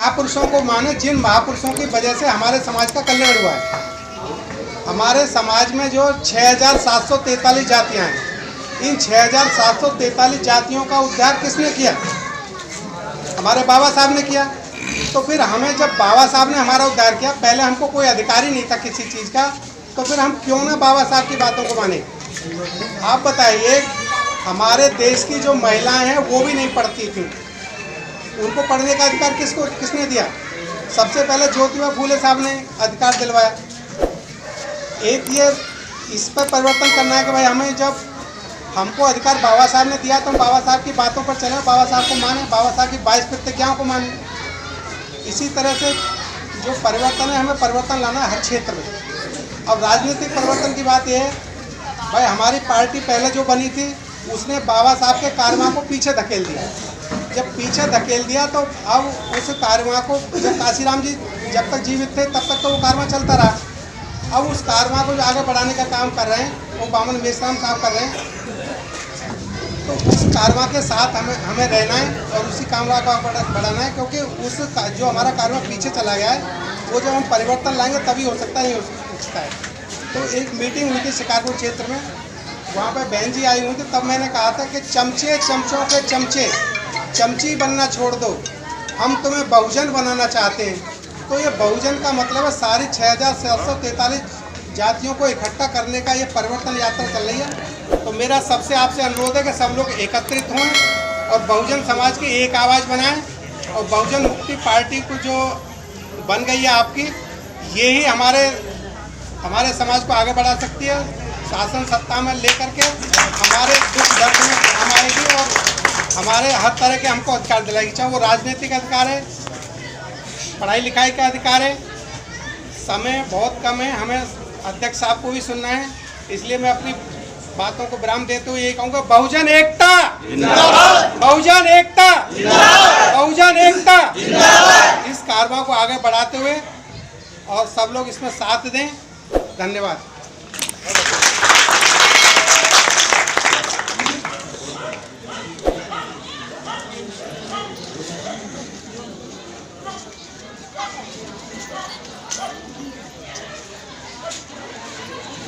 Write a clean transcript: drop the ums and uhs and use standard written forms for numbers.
महापुरुषों को माने, जिन महापुरुषों की वजह से हमारे समाज का कल्याण हुआ है। हमारे समाज में जो 6743 जातियाँ हैं, इन 6743 जातियों का उद्धार किसने किया? हमारे बाबा साहब ने किया। तो फिर हमें, जब बाबा साहब ने हमारा उद्धार किया, पहले हमको कोई अधिकार ही नहीं था किसी चीज़ का, तो फिर हम क्यों ना बाबा साहब की बातों को माने? आप बताइए, हमारे देश की जो महिलाएं हैं वो भी नहीं पढ़ती थी, उनको पढ़ने का अधिकार किसने दिया? सबसे पहले ज्योतिबा फूले साहब ने अधिकार दिलवाया। एक ये इस पर परिवर्तन करना है कि भाई हमें, जब हमको अधिकार बाबा साहब ने दिया तो हम बाबा साहब की बातों पर चले, बाबा साहब को माने, बाबा साहब की 22 प्रतिज्ञाओं को माने। इसी तरह से जो परिवर्तन है, हमें परिवर्तन लाना है हर क्षेत्र में। अब राजनीतिक परिवर्तन की बात यह है, भाई हमारी पार्टी पहले जो बनी थी उसने बाबा साहब के कार्यक्रम को पीछे धकेल दिया। जब पीछे धकेल दिया तो अब उस कार्यक्रम को, जब काशीराम जी जब तक जीवित थे तब तक तो वो कार्यक्रम चलता रहा। अब उस कार्यक्रम को जो आगे बढ़ाने का काम कर रहे हैं वो बामन मेश्राम साहब कर रहे हैं। तो उस कार्यक्रम के साथ हमें रहना है और उसी काम को बढ़ाना है, क्योंकि उस जो हमारा कार्यक्रम पीछे चला गया है वो जब हम परिवर्तन लाएंगे तभी हो सकता है, नहीं हो सकता है। तो एक मीटिंग हुई थी शिकारपुर क्षेत्र में, वहाँ पे बहन जी आई हुई थी, तब मैंने कहा था कि चमचों के चमचे चमची बनना छोड़ दो, हम तुम्हें बहुजन बनाना चाहते हैं। तो ये बहुजन का मतलब है सारी 6743 जातियों को इकट्ठा करने का ये परिवर्तन यात्रा चल रही है। तो मेरा सबसे आपसे अनुरोध है कि सब लोग एकत्रित हों और बहुजन समाज की एक आवाज़ बनाएं, और बहुजन मुक्ति पार्टी को जो बन गई है आपकी, ये ही हमारे समाज को आगे बढ़ा सकती है। शासन सत्ता में लेकर के हमारे दुख दर्द में काम आएगी और हमारे हर तरह के हमको अधिकार दिलाएगी, चाहे वो राजनीतिक अधिकार है, पढ़ाई लिखाई का अधिकार है। समय बहुत कम है, हमें अध्यक्ष साहब को भी सुनना है, इसलिए मैं अपनी बातों को विराम देते हुए यही कहूँगा, बहुजन एकता जिंदाबाद, बहुजन एकता जिंदाबाद, बहुजन एकता जिंदाबाद। इस कारवां को आगे बढ़ाते हुए और सब लोग इसमें साथ दें। धन्यवाद।